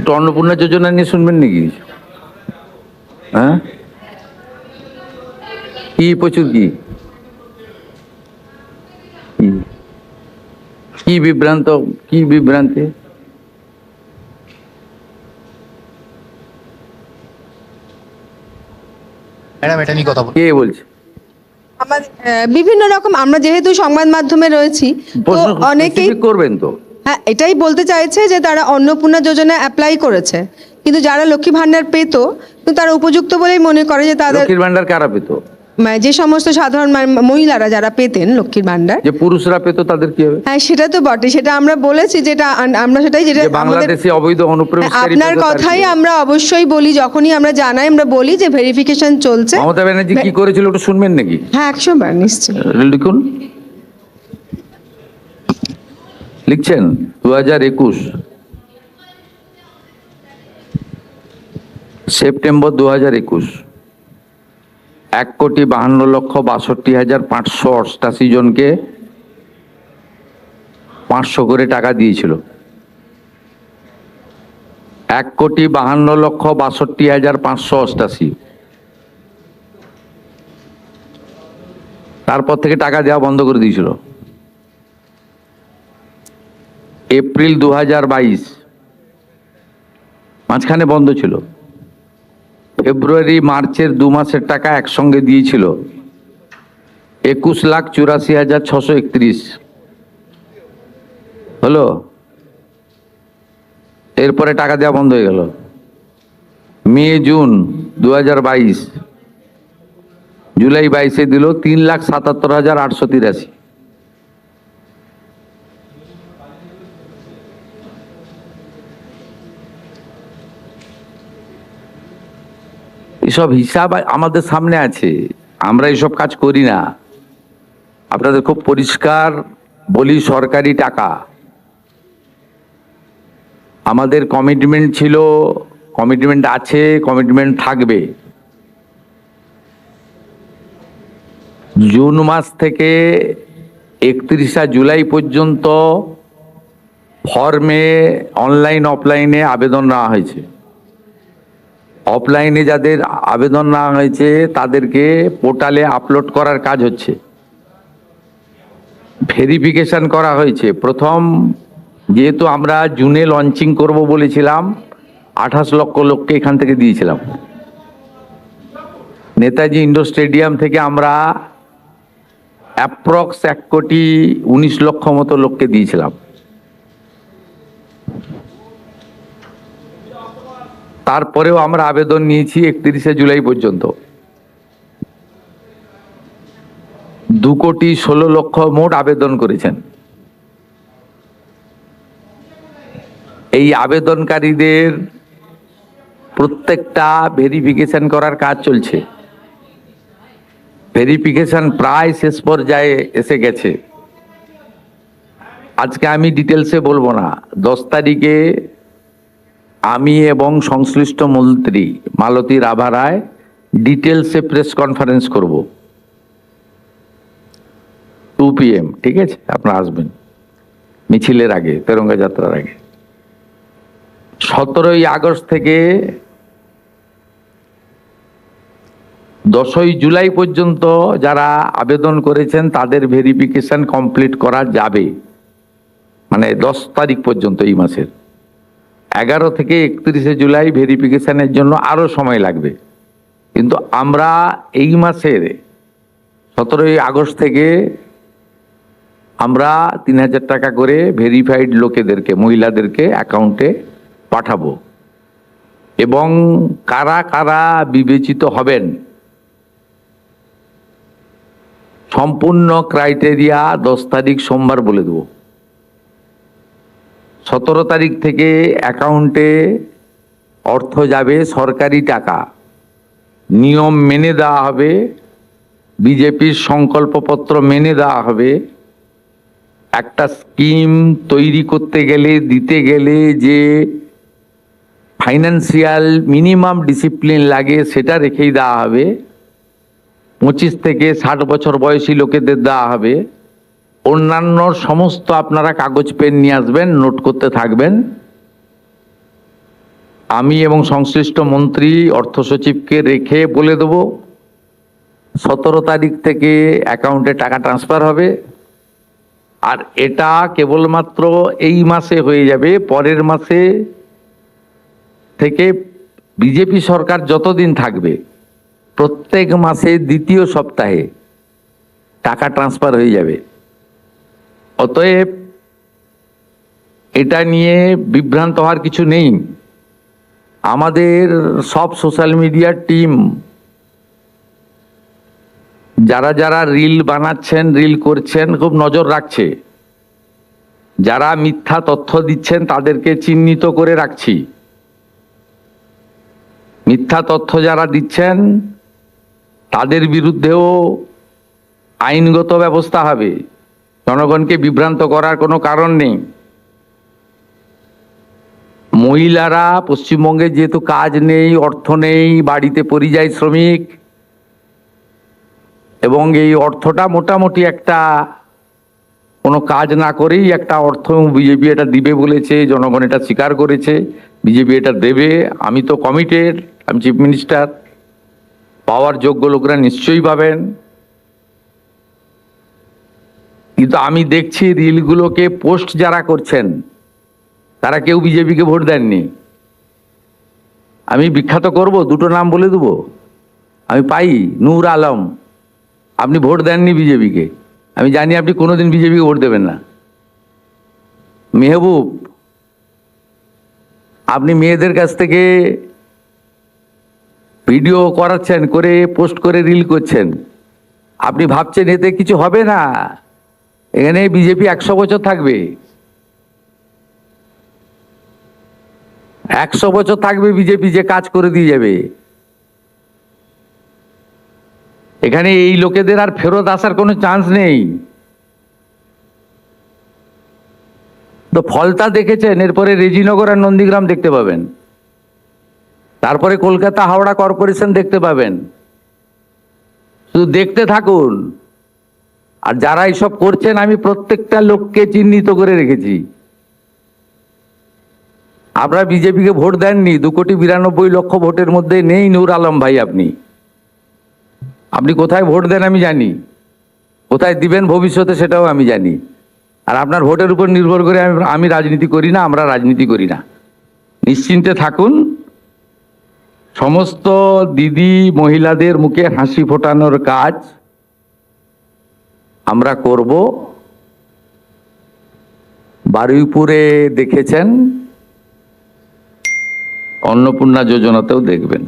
একটু অন্নপূর্ণা যোজনা নিয়ে শুনবেন নাকি? হ্যাঁ, কি প্রচুর কি কি বিভ্রান্ত, কি বিভ্রান্তি? ম্যাডাম এটা নিয়ে কথা বলুন। কে বলছে? আমাদের বিভিন্ন রকম, আমরা যেহেতু সংবাদ মাধ্যমে রয়েছি তো প্রশ্ন অনেকেই specific করবেন তো। হ্যাঁ এটাই বলতে চাইছে যে তারা অন্নপূর্ণা যোজনা অ্যাপ্লাই করেছে, কিন্তু যারা লক্ষ্মী ভান্ডার পেতো কিন্তু তারা উপযুক্ত বলেই মনে করে যে তাদের লক্ষ্মীর ভান্ডার কারা পেত? মানে যে সমস্ত সাধারণ মহিলারা যারা পেতেন লক্ষ্মীর ভান্ডার, যে পুরুষরা পেত তাদের কি হবে? হ্যাঁ সেটা তো বটে, সেটা আমরা বলেছি, যেটা আমরা সেটাই যেটা যে আমাদের বাংলাদেশে অবৈধ অনুপ্রবেশকারী আপনার পেত তার কথাই কি হবে? আমরা অবশ্যই বলি, যখনই আমরা জানাই আমরা বলি যে ভেরিফিকেশন চলছে। মমতা ব্যানার্জি কি করেছিল ওটা শুনবেন নাকি? হ্যাঁ 100 বার নিশ্চয়ই। লিখুন, লিখছেন 2021 সেপ্টেম্বর 2021 1,52,62,588 জনকে 500 করে টাকা দিয়েছিল। 1,52,62,588। তারপর থেকে টাকা দেওয়া বন্ধ করে দিয়েছিল। এপ্রিল 2022 মাঝখানে বন্ধ ছিল। ফেব্রুয়ারি মার্চের 2 মাসের টাকা একসঙ্গে দিয়েছিল 21,84,631 হলো। এরপরে টাকা দেওয়া বন্ধ হয়ে গেল। মে জুন 2022, জুলাই 22-এ দিল 3,77,883। এসব হিসাব আমাদের সামনে আছে, আমরা এসব কাজ করি না। আপনাদের খুব পরিষ্কার বলি, সরকারি টাকা। আমাদের কমিটমেন্ট ছিল, কমিটমেন্ট আছে, কমিটমেন্ট থাকবে। জুন মাস থেকে 31 জুলাই পর্যন্ত ফর্মে অনলাইন অফলাইনে আবেদন নেওয়া হয়েছে। অফলাইনে যাদের আবেদন নেওয়া হয়েছে তাদেরকে পোর্টালে আপলোড করার কাজ হচ্ছে। ভেরিফিকেশন করা হয়েছে। প্রথম যেহেতু আমরা জুনে লঞ্চিং করব বলেছিলাম, 28 লক্ষ লোককে এখান থেকে দিয়েছিলাম। নেতাজি ইন্ডোর স্টেডিয়াম থেকে আমরা অ্যাপ্রক্স 1,19,00,000 মতো লোককে দিয়েছিলাম। তারপরেও আমরা আবেদন নিয়েছি 31 জুলাই পর্যন্ত। 2,16,00,000 মোট আবেদন করেছেন। এই আবেদনকারীদের প্রত্যেকটা ভেরিফিকেশন করার কাজ চলছে। ভেরিফিকেশন প্রায় শেষ পর্যায়ে এসে গেছে। আজকে আমি ডিটেলসে বলবো না। 10 তারিখে আমি এবং সংশ্লিষ্ট মন্ত্রী মালতী রাভা রায় ডিটেলসে প্রেস কনফারেন্স করব 2 PM, ঠিক আছে? আপনারা আসবেন মিছিলের আগে, তেরঙ্গা যাত্রার আগে। 17ই আগস্ট থেকে 10ই জুলাই পর্যন্ত যারা আবেদন করেছেন তাদের ভেরিফিকেশন কমপ্লিট করা যাবে, মানে 10 তারিখ পর্যন্ত এই মাসের। 11 থেকে 31 জুলাই ভেরিফিকেশনের জন্য আরো সময় লাগবে। কিন্তু আমরা এই মাসের 17ই আগস্ট থেকে আমরা 3,000 টাকা করে ভেরিফাইড লোকেদেরকে, মহিলাদেরকে অ্যাকাউন্টে পাঠাবো। এবং কারা কারা বিবেচিত হবেন সম্পূর্ণ ক্রাইটেরিয়া 10 তারিখ সোমবার বলে দেব। 17 তারিখ থেকে অ্যাকাউন্টে অর্থ যাবে, সরকারি টাকা, নিয়ম মেনে দেওয়া হবে, বিজেপির সংকল্পপত্র মেনে দেওয়া হবে। একটা স্কিম তৈরি করতে গেলে, দিতে গেলে যে ফাইন্যান্সিয়াল মিনিমাম ডিসিপ্লিন লাগে সেটা রেখেই দেওয়া হবে। 25 থেকে 60 বছর বয়সী লোকেদের দেওয়া হবে। অন্যান্য সমস্ত আপনারা কাগজ পেন নিয়ে আসবেন, নোট করতে থাকবেন। আমি এবং সংশ্লিষ্ট মন্ত্রী অর্থ সচিবকে রেখে বলে দেব 17 তারিখ থেকে অ্যাকাউন্টে টাকা ট্রান্সফার হবে, আর এটা কেবলমাত্র এই মাসে হয়ে যাবে। পরের মাসে থেকে বিজেপি সরকার যতদিন থাকবে প্রত্যেক মাসে দ্বিতীয় সপ্তাহে টাকা ট্রান্সফার হয়ে যাবে। অতএব এটা নিয়ে বিভ্রান্ত হওয়ার কিছু নেই। আমাদের সব সোশ্যাল মিডিয়ার টিম যারা যারা রিল বানাচ্ছেন, রিল করছেন, খুব নজর রাখছে। যারা মিথ্যা তথ্য দিচ্ছেন তাদেরকে চিহ্নিত করে রাখছি। মিথ্যা তথ্য যারা দিচ্ছেন তাদের বিরুদ্ধেও আইনগত ব্যবস্থা হবে। জনগণকে বিভ্রান্ত করার কোনো কারণ নেই। মহিলারা পশ্চিমবঙ্গে যেহেতু কাজ নেই, অর্থ নেই, বাড়িতে পরিযায়ী শ্রমিক, এবং এই অর্থটা মোটামুটি একটা কোনো কাজ না করেই একটা অর্থ বিজেপি এটা দিবে বলেছে, জনগণ এটা স্বীকার করেছে, বিজেপি এটা দেবে। আমি তো কমিটেড, আমি চিফ মিনিস্টার, পাওয়ার যোগ্য লোকরা নিশ্চয়ই পাবেন। কিন্তু আমি দেখছি রিলগুলোকে পোস্ট যারা করছেন তারা কেউ বিজেপিকে ভোট দেননি। আমি বিখ্যাত করব, দুটো নাম বলে দেবো। আমি পাই নূর আলম, আপনি ভোট দেননি বিজেপিকে, আমি জানি আপনি কোনোদিন বিজেপিকে ভোট দেবেন না। মেহবুব, আপনি মেয়েদের কাছ থেকে ভিডিও করাচ্ছেন, করে পোস্ট করে রিল করছেন, আপনি ভাবছেন এতে কিছু হবে না, এখানে বিজেপি 100 বছর থাকবে। 100 বছর থাকবে বিজেপি, যে কাজ করে দিয়ে যাবে। এখানে এই লোকেদের আর ফেরত আসার কোনো চান্স নেই। তো ফলতা দেখেছেন, এরপরে রেজিনগর আর নন্দীগ্রাম দেখতে পাবেন, তারপরে কলকাতা হাওড়া কর্পোরেশন দেখতে পাবেন। শুধু দেখতে থাকুন। আর যারা এইসব করছেন আমি প্রত্যেকটা লোককে চিহ্নিত করে রেখেছি। আপনারা বিজেপিকে ভোট দেননি, 2,92,00,000 ভোটের মধ্যে নেই নূর আলম ভাই। আপনি কোথায় ভোট দেন আমি জানি, কোথায় দিবেন ভবিষ্যতে সেটাও আমি জানি। আর আপনার ভোটের উপর নির্ভর করে আমি রাজনীতি করি না, আমরা রাজনীতি করি না। নিশ্চিন্তে থাকুন। সমস্ত দিদি মহিলাদের মুখে হাসি ফোটানোর কাজ আমরা করব। বারুইপুরে দেখেছেন, অন্নপূর্ণা যোজনাতেও দেখবেন।